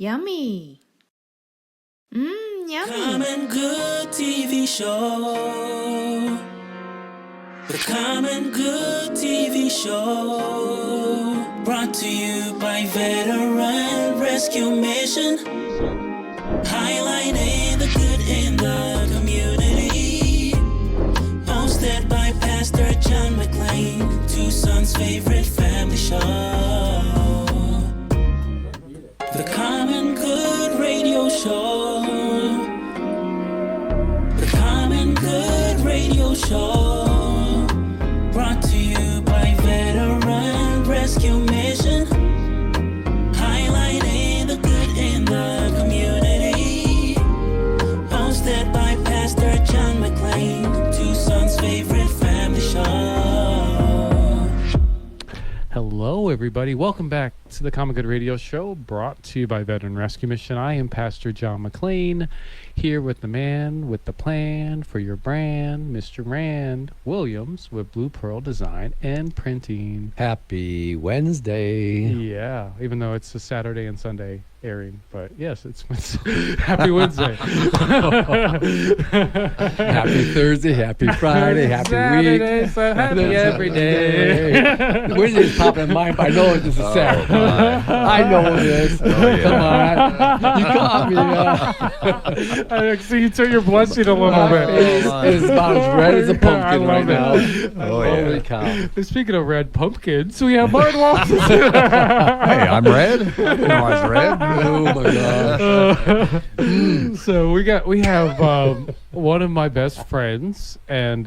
Yummy. Yummy. Common Good TV Show. The Common Good TV Show. Brought to you by Veteran Rescue Mission. Highlighting the good in the community. Hosted by Pastor John McLean, Tucson's favorite family show. The Common Good Radio Show. The Common Good Radio Show. Brought to you by Veteran Rescue Mission. Highlighting the good in the community. Hosted by Pastor John McLean, Tucson's favorite family show. Hello, everybody. Welcome back to the Common Good Radio Show, brought to you by Veteran Rescue Mission. I am Pastor John McLean, here with the man with the plan for your brand, Mr. Rand Williams with Blue Pearl Design and Printing. Happy Wednesday. Yeah, even though it's a Saturday and Sunday airing, but yes, it's Happy Wednesday. Happy Thursday, happy Friday, happy Saturday, week. so happy every day. Wednesday's popping in mind, but I know this is Saturday. I know this. Come on. You got me. I see you turn your blushing a little My bit. face is about as red as a I pumpkin love right it. now. Oh, yeah. Holy cow. Speaking of red pumpkins, we have Martin Walters. Hey, I'm red. You know I was red. Oh my gosh. So we have one of my best friends, and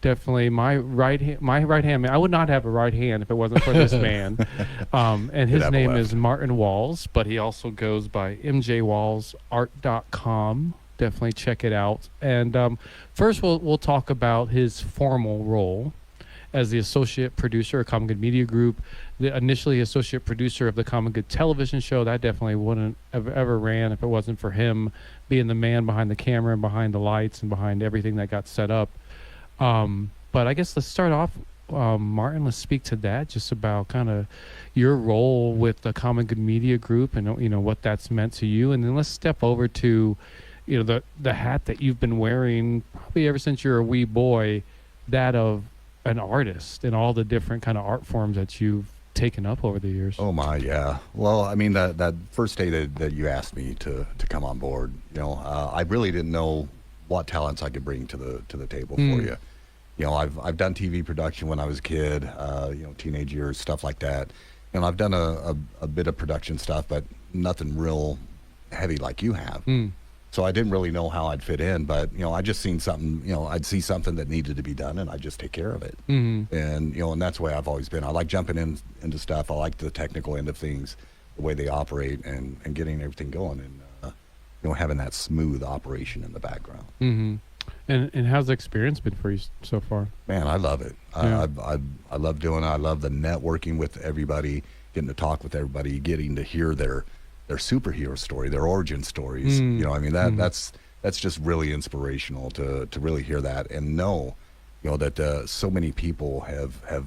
definitely my right hand man. I would not have a right hand if it wasn't for this man. And his have a name left. is Martin Walls, but he also goes by mjwallsart.com. Definitely check it out. And first we'll talk about his formal role as the associate producer of Common Good Media Group, initially associate producer of the Common Good television show. That definitely wouldn't have ever ran if it wasn't for him being the man behind the camera and behind the lights and behind everything that got set up. But I guess let's start off, Martin, let's speak to that, just about kind of your role with the Common Good Media Group and, you know, what that's meant to you. And then let's step over to, you know, the hat that you've been wearing probably ever since you're a wee boy, that of an artist and all the different kind of art forms that you've taken up over the years. Oh my, yeah. Well, I mean, that first day that you asked me to come on board, you know, I really didn't know what talents I could bring to the table for you. You know, I've done TV production when I was a kid, you know, teenage years, stuff like that. And I've done a bit of production stuff, but nothing real heavy like you have. So I didn't really know how I'd fit in, but, you know, I just seen something, you know, I'd see something that needed to be done and I'd just take care of it. And, you know, and that's the way I've always been. I like jumping into stuff. I like the technical end of things, the way they operate and getting everything going and, you know, having that smooth operation in the background. And how's the experience been for you so far? Man, I love it. Yeah. I love doing it. I love the networking with everybody, getting to talk with everybody, getting to hear their superhero story, their origin stories. You know, I mean, that's just really inspirational to really hear that and know, you know, that so many people have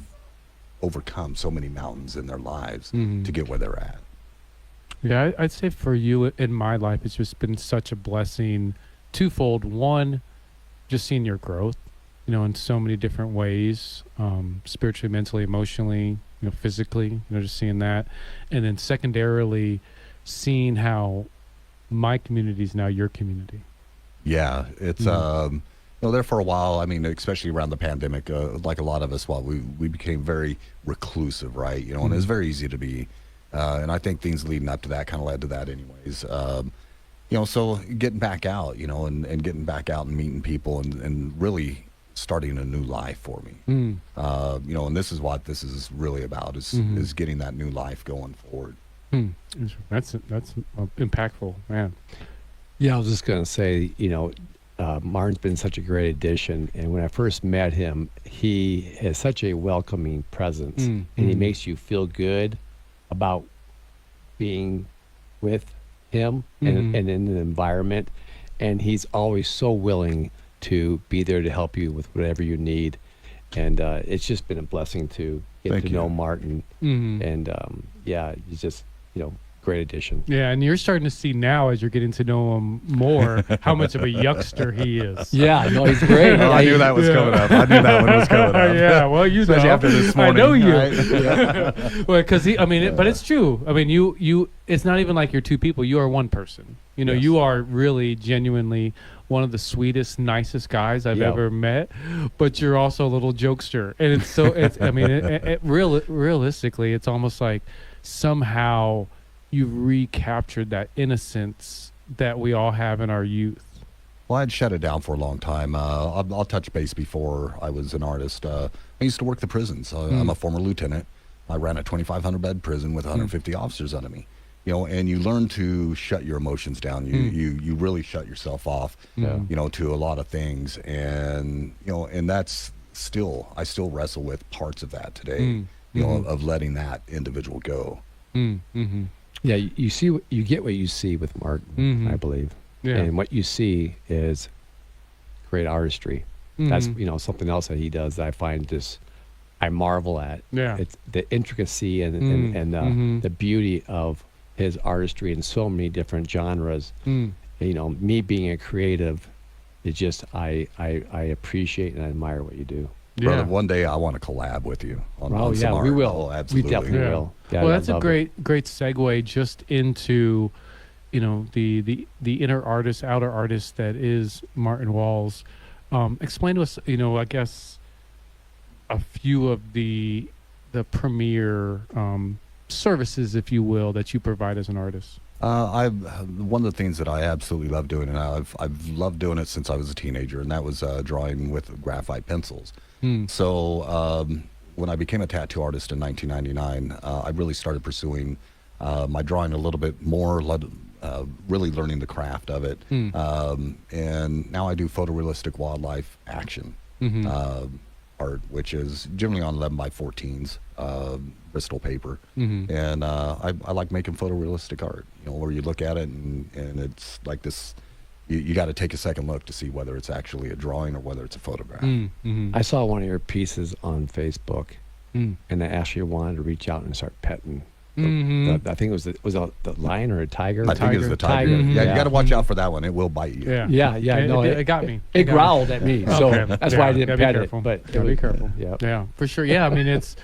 overcome so many mountains in their lives to get where they're at. Yeah, I'd say for you in my life, it's just been such a blessing, twofold. One, just seeing your growth, you know, in so many different ways, spiritually, mentally, emotionally, you know, physically, you know, just seeing that. And then secondarily, seeing how my community is now your community. Yeah, it's you know, there for a while. I mean, especially around the pandemic, like a lot of us, we became very reclusive, right? You know, and it's very easy to be. And I think things leading up to that kind of led to that, anyways. You know, so getting back out, you know, and getting back out and meeting people and really starting a new life for me. You know, and this is what this is really about is getting that new life going forward. That's impactful, man. Yeah, I was just going to say, you know, Martin's been such a great addition. And when I first met him, he has such a welcoming presence. And he makes you feel good about being with him and in an environment. And he's always so willing to be there to help you with whatever you need. And it's just been a blessing to get Thank to you. know Martin. And yeah, he's just, you know, great addition. Yeah, and you're starting to see now as you're getting to know him more how much of a youngster he is. Yeah, no, he's great. Oh, I knew that was coming up. I knew that one was coming up. Yeah, well, you Especially know, after this I morning. know you. right? Well, because but it's true. I mean, you. It's not even like you're two people. You are one person. You know, Yes. you are really genuinely one of the sweetest, nicest guys I've Yeah. ever met. But you're also a little jokester, and it's so. It's. I mean, realistically, it's almost like somehow you've recaptured that innocence that we all have in our youth. Well, I'd shut it down for a long time. I'll touch base before I was an artist. I used to work the prisons. I'm a former lieutenant. I ran a 2,500 bed prison with 150 officers under me. You know, and you learn to shut your emotions down. You really shut yourself off. Yeah. You know, to a lot of things, and you know, and that's I still wrestle with parts of that today. You know, of letting that individual go. Mm-hmm. Yeah, you see, you get what you see with Martin, I believe. Yeah. And what you see is great artistry. That's, you know, something else that he does that I find just, I marvel at. Yeah. It's the intricacy and the beauty of his artistry in so many different genres. You know, me being a creative, it just, I appreciate and admire what you do. Brother, one day I want to collab with you. On some art. we will. Oh, absolutely. We definitely will. Yeah, Well, I that's a love great segue just into, you know, the inner artist, outer artist that is Martin Walls. Explain to us, you know, I guess a few of the premier services, if you will, that you provide as an artist. One of the things that I absolutely love doing, and I've loved doing it since I was a teenager, and that was drawing with graphite pencils. So when I became a tattoo artist in 1999, I really started pursuing my drawing a little bit more, really learning the craft of it. And now I do photorealistic wildlife action art, which is generally on 11 by 14s, Bristol paper. And I like making photorealistic art, you know, where you look at it and it's like this, you got to take a second look to see whether it's actually a drawing or whether it's a photograph. I saw one of your pieces on Facebook, and I actually wanted to reach out and start petting. I think it was the lion or a tiger. I think it's the tiger. Tiger. Yeah, you got to watch out for that one. It will bite you. Yeah. It got me. It got me. growled at me, so Okay. that's why I Yeah, didn't gotta be pet careful. it. But Gotta be careful. Yeah. Yeah, for sure. Yeah, I mean, it's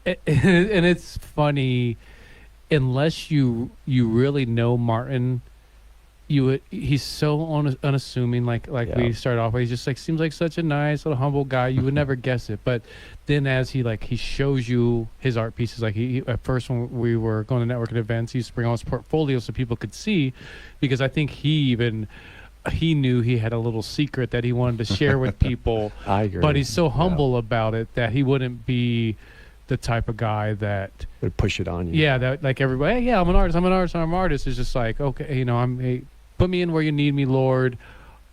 and it's funny, unless you really know Martin, he's so unassuming. Like Yeah. we started off with, he's just like seems like such a nice little humble guy. You would never guess it, but then as he shows you his art pieces, like he at first when we were going to networking events, he used to bring all his portfolio so people could see, because I think he knew he had a little secret that he wanted to share with people. I agree. But he's so humble about it that he wouldn't be the type of guy that, Would push it on you. yeah, that like everybody, hey, yeah, I'm an artist. It's just like, okay, you know, hey, put me in where you need me, Lord.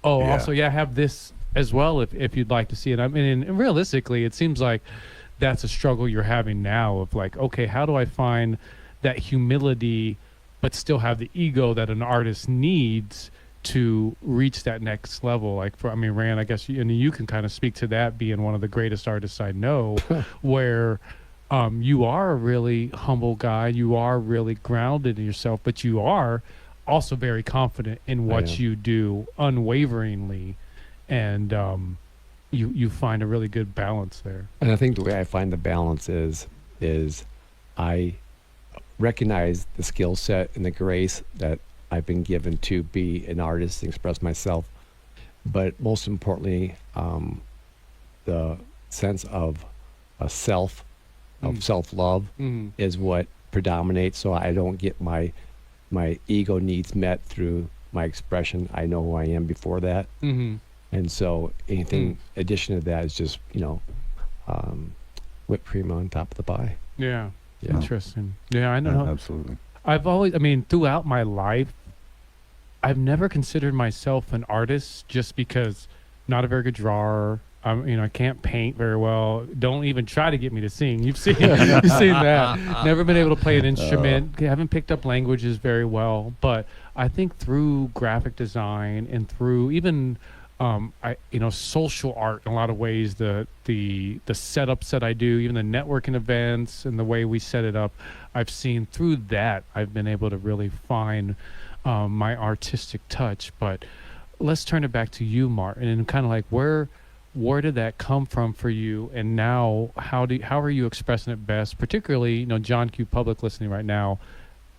Oh, Yeah. also, yeah, have this as well if you'd like to see it. I mean, and realistically, it seems like that's a struggle you're having now of like, okay, how do I find that humility but still have the ego that an artist needs to reach that next level? Like, Rand, I guess you can kind of speak to that, being one of the greatest artists I know, where you are a really humble guy, you are really grounded in yourself, but you are also very confident in what you do unwaveringly, and you find a really good balance there. And I think the way I find the balance is I recognize the skill set and the grace that I've been given to be an artist and express myself, but most importantly, the sense of self-love is what predominates. So I don't get my ego needs met through my expression. I know who I am before that. And so anything addition to that is just, you know, whipped cream on top of the pie. Yeah. Yeah. Interesting. Yeah, I know. Absolutely. I've always, throughout my life, I've never considered myself an artist just because not a very good drawer. I can't paint very well. Don't even try to get me to sing. You've seen that. Never been able to play an instrument. Haven't picked up languages very well. But I think through graphic design and through even social art in a lot of ways, the setups that I do, even the networking events and the way we set it up, I've seen through that I've been able to really find my artistic touch. But let's turn it back to you, Martin, and kind of like where did that come from for you, and now how are you expressing it best, particularly John Q Public listening right now,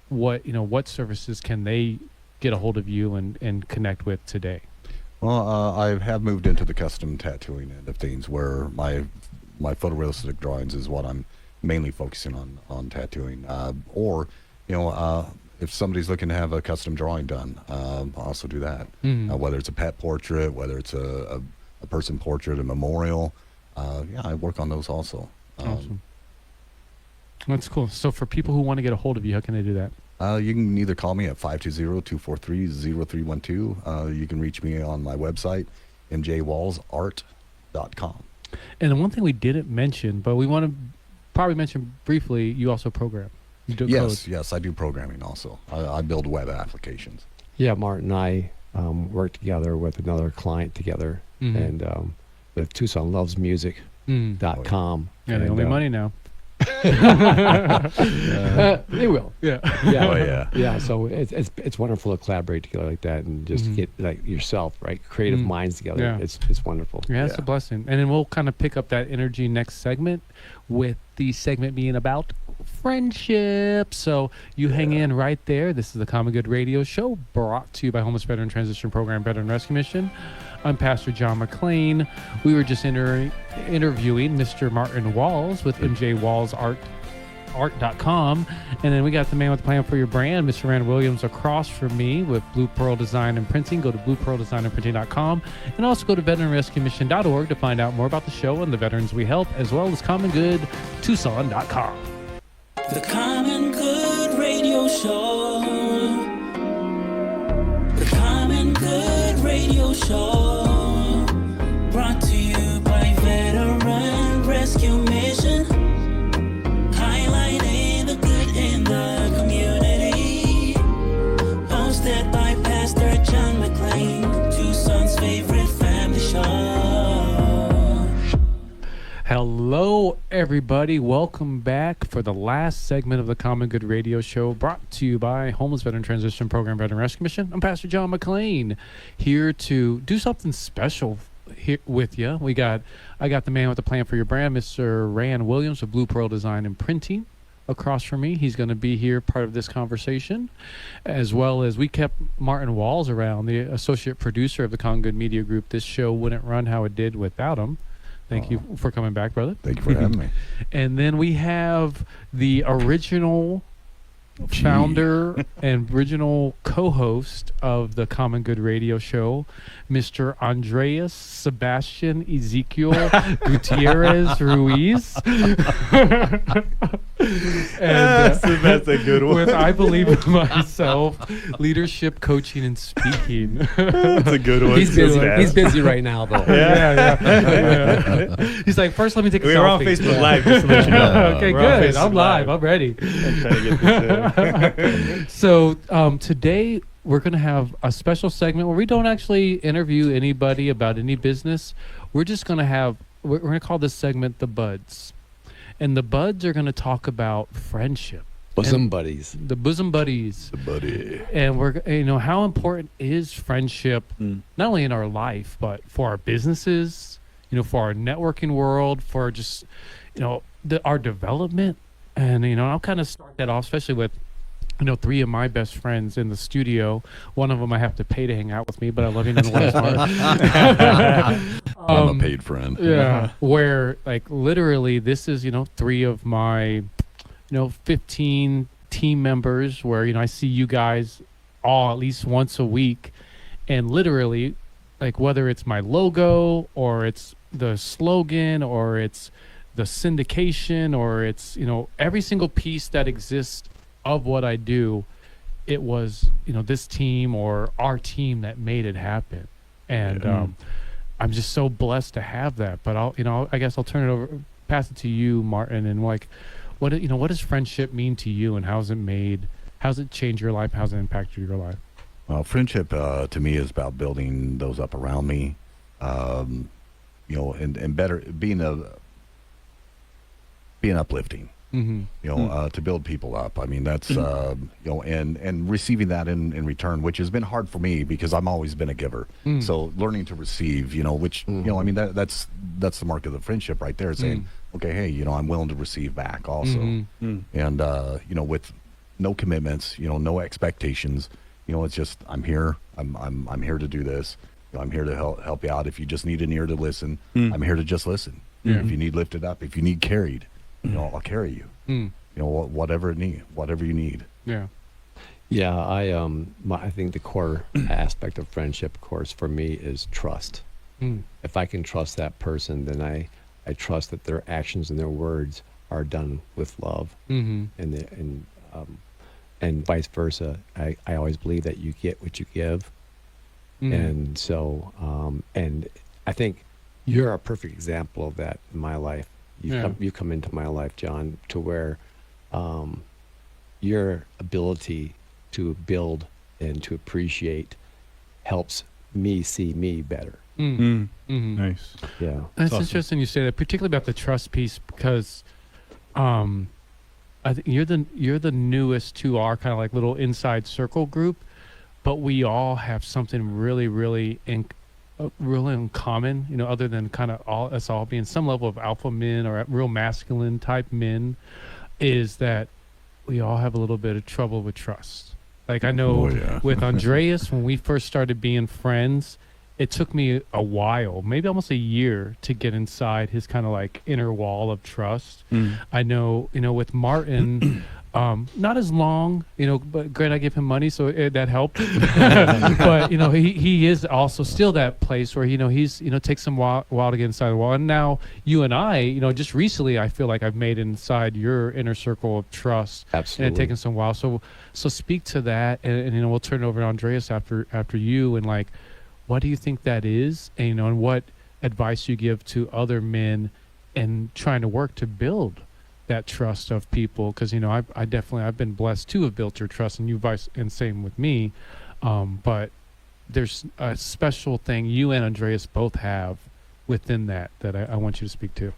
what services can they get a hold of you and connect with today? Well, I have moved into the custom tattooing end of things, where my photorealistic drawings is what I'm mainly focusing on tattooing. Or, if somebody's looking to have a custom drawing done, I also do that. Whether it's a pet portrait, whether it's a person portrait, a memorial, I work on those also. Awesome. That's cool. So for people who want to get a hold of you, how can they do that? You can either call me at 520-243-0312. You can reach me on my website, mjwallsart.com. And the one thing we didn't mention, but we want to probably mention briefly, you also program. You do code. Yes, I do programming also. I build web applications. Yeah, Martin and I work together with another client together, and with TucsonLovesMusic.com. Yeah, they owe me money now. They will. Yeah. Yeah. Oh, yeah. Yeah. So it's wonderful to collaborate together like that and just get like yourself, right? Creative minds together. Yeah. It's wonderful. Yeah, it's a blessing. And then we'll kind of pick up that energy next segment, with the segment being about friendship. So you hang in right there. This is the Common Good Radio Show, brought to you by Homeless Veteran Transition Program Veteran Rescue Mission. I'm Pastor John McLean. We were just interviewing Mr. Martin Walls with mjwallsart.com. And then we got the man with the plan for your brand, Mr. Rand Williams, across from me with Blue Pearl Design and Printing. Go to bluepearldesignandprinting.com, and also go to veteranrescuemission.org to find out more about the show and the veterans we help, as well as commongoodtucson.com. The Common Good Radio Show. The Common Good Radio Show. Brought to you by Veteran Rescue Mission. Highlighting the good in the community. Hosted by Pastor John McLean, Tucson's favorite family show. Hello, everybody. Welcome back for the last segment of the Common Good Radio Show, brought to you by Homeless Veteran Transition Program Veteran Rescue Mission. I'm Pastor John McLean, here to do something special here with you. I got the man with the plan for your brand, Mr. Rand Williams of Blue Pearl Design and Printing, across from me. He's going to be here, part of this conversation, as well as we kept Martin Walls around, the associate producer of the Common Good Media Group. This show wouldn't run how it did without him. Thank you for coming back, brother. Thank you for having me. And then we have the original founder and original co-host of the Common Good Radio Show, Mr. Andreas Sebastian Ezekiel Gutierrez Ruiz. And that's a good one. with I Believe in Myself, leadership coaching and speaking. That's a good one. He's busy. He's busy right now, though. Yeah. He's like, first let me take a selfie. We're on Facebook Live, just to let you know. Okay, We're on good. Facebook I'm live. I'm ready. I'm trying to get this in. So today we're going to have a special segment where we don't actually interview anybody about any business. We're just going to we're going to call this segment The Buds. And the Buds are going to talk about friendship. Bosom buddies. The bosom buddies. The buddy. And we're, how important is friendship, not only in our life, but for our businesses, for our networking world, for just, our development. And, I'll kind of start that off, especially with, three of my best friends in the studio. One of them I have to pay to hang out with me, but I love you nonetheless, Mark. I'm a paid friend. Yeah. Where, literally, this is, three of my, 15 team members where, I see you guys all at least once a week. And literally, whether it's my logo or it's the slogan or it's the syndication or it's, every single piece that exists of what I do, it was, this team or our team that made it happen. And I'm just so blessed to have that. But I guess I'll turn it over, pass it to you, Martin, and what does friendship mean to you, and how's it changed your life? How's it impacted your life? Well, friendship to me is about building those up around me. you know, and better being uplifting. Mm-hmm. You know, to build people up. I mean, that's you know, and receiving that in return, which has been hard for me because I've always been a giver. So learning to receive, you know, which you know, I mean, that's the mark of the friendship right there. Saying, okay, hey, you know, I'm willing to receive back also, and you know, with no commitments, you know, no expectations. You know, it's just I'm here. I'm here to do this. You know, I'm here to help you out. If you just need an ear to listen, I'm here to just listen. If you need lifted up, if you need carried, you know, I'll carry you. You know, whatever you need. Yeah. Yeah, I think the core aspect of friendship, of course, for me is trust. If I can trust that person, then I trust that their actions and their words are done with love, and vice versa. I always believe that you get what you give, and so and I think you're a perfect example of that in my life. You come into my life, John, to where your ability to build and to appreciate helps me see me better. Nice. Yeah. That's interesting you say that, particularly about the trust piece, because I think you're the newest to our kind of like little inside circle group, but we all have something really in common, you know, other than kind of us all being some level of alpha men or real masculine type men, is that we all have a little bit of trouble with trust. Like I know with Andreas, when we first started being friends, it took me a while, maybe almost a year, to get inside his kind of like inner wall of trust. I know, you know, with Martin, not as long, you know, but great, I give him money, so that helped. But, you know, he is also still that place where, you know, he's, you know, takes some while to get inside the wall. And now you and I, you know, just recently, I feel like I've made inside your inner circle of trust. Absolutely. And it's taken some while. So speak to that, and you know, we'll turn it over to Andreas after you, and like, what do you think that is? And, you know, and what advice you give to other men and trying to work to build that trust of people? Because, you know, I've been blessed to have built your trust, and you vice, and same with me. But there's a special thing you and Andreas both have within that I want you to speak to.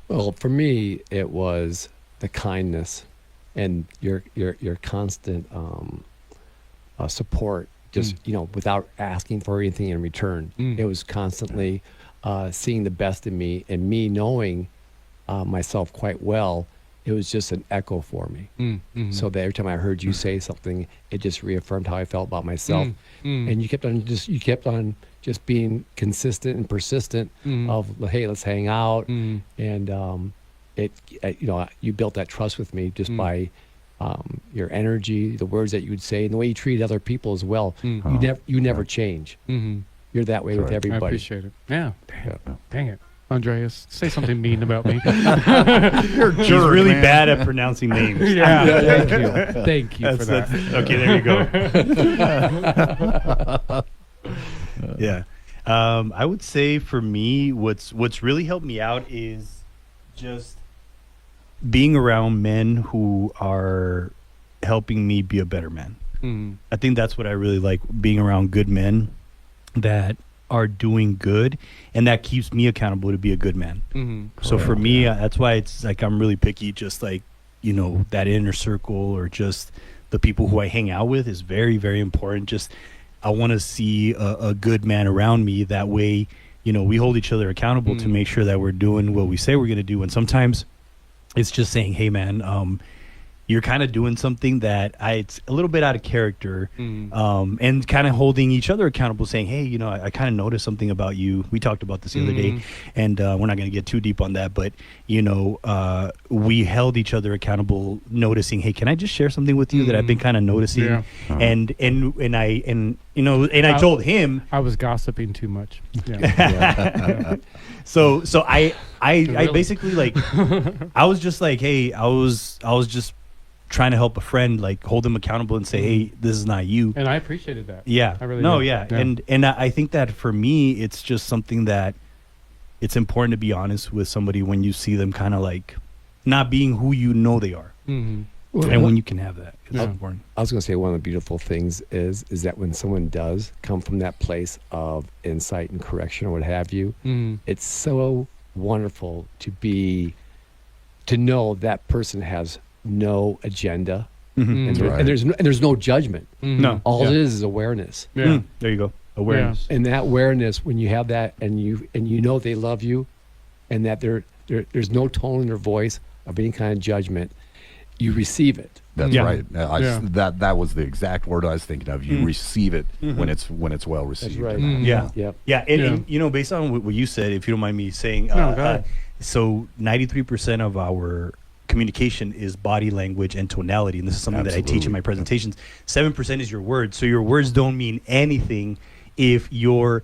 Well, for me, it was the kindness and your constant support. Just, you know, without asking for anything in return. It was constantly seeing the best in me, and me knowing myself quite well. It was just an echo for me. So that every time I heard you say something, it just reaffirmed how I felt about myself. And you kept on just being consistent and persistent of, hey, let's hang out. And you know, you built that trust with me just by your energy, the words that you would say, and the way you treat other people as well. You never change. You're that way with everybody. I appreciate it. Yeah. Dang it. Andreas, say something mean about me. You're a jerk, He's really bad at pronouncing names. Thank you for that. Okay, there you go. Yeah. I would say for me, what's really helped me out is just being around men who are helping me be a better man. I think that's what I really like, being around good men that are doing good, and that keeps me accountable to be a good man. So for me, that's why it's like I'm really picky, just like, you know, that inner circle or just the people who I hang out with is very, very important. Just I want to see a good man around me. That way, you know, we hold each other accountable to make sure that we're doing what we say we're going to do. And sometimes it's just saying, hey, man, you're kind of doing something that it's a little bit out of character, and kind of holding each other accountable, saying, hey, you know, I kind of noticed something about you. We talked about this the other day, and we're not going to get too deep on that, but, you know, we held each other accountable, noticing, hey, can I just share something with you that I've been kind of noticing? Yeah. And I told him I was gossiping too much. Yeah. So I basically, like, I was just like, hey, I was just trying to help a friend, like hold him accountable and say, hey, this is not you. And I appreciated that. Yeah. I really did. Yeah. And I think that for me, it's just something that it's important to be honest with somebody when you see them kind of like not being who you know they are. And when you can have that, it's Yeah. important. I was going to say one of the beautiful things is that when someone does come from that place of insight and correction or what have you, it's so wonderful to know that person has no agenda and, Right. and there's no judgment. No. All Yeah. it is awareness. Yeah. There you go. Awareness. And that awareness, when you have that, and you know they love you, and that there's no tone in their voice of any kind of judgment, you receive it. That's Yeah. right. Yeah. That was the exact word I was thinking of. You receive it when it's well received. right. Yeah. Yep. Yeah, and you know, based on what you said, if you don't mind me saying, No, go ahead. so 93% of our communication is body language and tonality, and this is something that I teach in Absolutely. my presentations. 7% is your words, so your words don't mean anything if your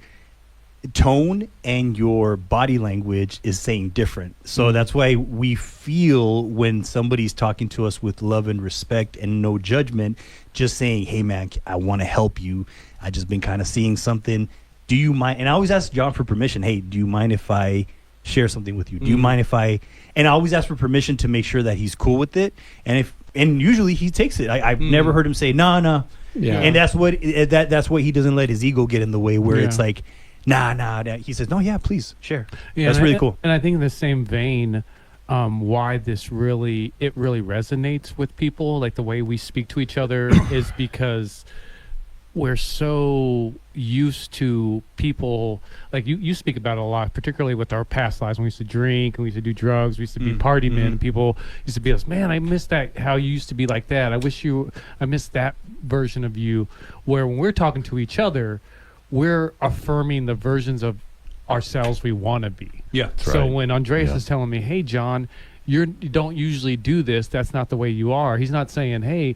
tone and your body language is saying different. So that's why we feel when somebody's talking to us with love and respect and no judgment, just saying, hey man, I want to help you. I just been kind of seeing something. Do you mind? And I always ask John for permission. Hey, do you mind if I share something with you? Do you mind if I, and I always ask for permission to make sure that he's cool with it. And usually he takes it. I've never heard him say, no. Yeah. And that's what he doesn't let his ego get in the way where Yeah. it's like, nah. He says, no, yeah, please share. Yeah, That's and really cool. And I think in the same vein, why this really resonates with people, like the way we speak to each other, is because we're so used to people, like you speak about it a lot, particularly with our past lives when we used to drink and we used to do drugs, we used to be party men, and people used to be us, man, I miss that, how you used to be like that. I miss that version of you. Where when we're talking to each other, we're affirming the versions of ourselves we want to be. Yeah. So right. when Andreas Yeah. is telling me, hey, John, you don't usually do this, that's not the way you are. He's not saying, hey,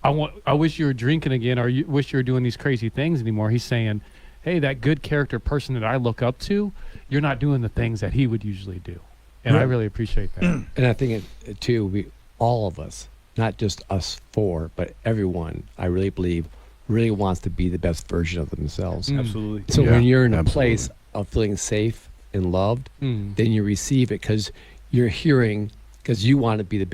I wish you were drinking again, or you wish you were doing these crazy things anymore. He's saying, hey, that good character person that I look up to, you're not doing the things that he would usually do. And I really appreciate that. And I think too, all of us, not just us four, but everyone, I really believe, really wants to be the best version of themselves. Absolutely. So Yeah, when you're in a absolutely. place of feeling safe and loved, Mm. then you receive it because you're hearing, because you want to be the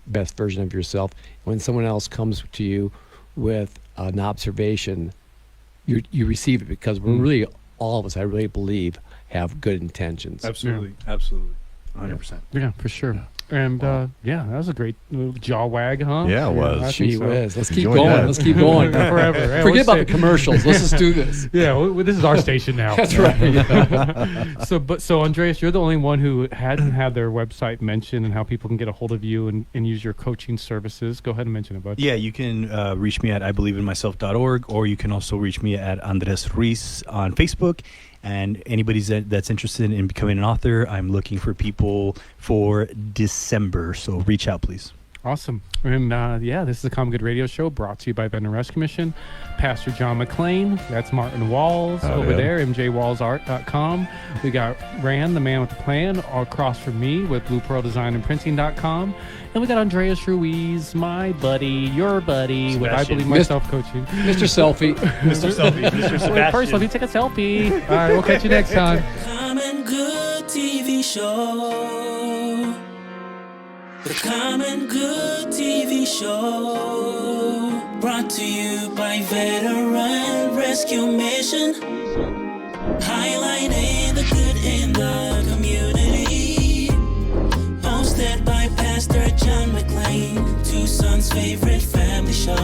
best version of yourself. When someone else comes to you with an observation, you receive it because we're really, all of us, I really believe, have good intentions. Absolutely. 100%. Yeah, for sure. And yeah, that was a great little jaw wag, huh? Yeah, it was. I think Gee so. whiz. Let's keep Enjoyed going. that. Let's keep going. Forever. Yeah, Forget we'll about say- the commercials. Let's just do this. Yeah, this is our station now. That's right. So Andreas, you're the only one who hadn't had their website mentioned and how people can get a hold of you and use your coaching services. Go ahead and mention it, bud. Yeah, you can reach me at IBelieveInMyself.org, or you can also reach me at Andres Ruiz on Facebook. And anybody that's interested in becoming an author, I'm looking for people for December. So reach out, please. Awesome. And yeah, this is the Common Good Radio Show brought to you by Veteran Rescue Mission. Pastor John McClain. That's Martin Walls over yeah. there, mjwallsart.com. We got Rand, the man with the plan, across from me with Blue Pearl Design and Printing.com. And we got Andreas Ruiz, my buddy, your buddy, with I Sebastian. Believe Myself Coaching. Mr. Selfie. Mr. Selfie, Mr. Wait, first, let me take a selfie. All right, we'll catch you next time. Common Good TV Show. The Common Good TV Show. Brought to you by Veteran Rescue Mission. Highlighting the good in the community. Hosted by Pastor John McClain, Tucson's favorite family show.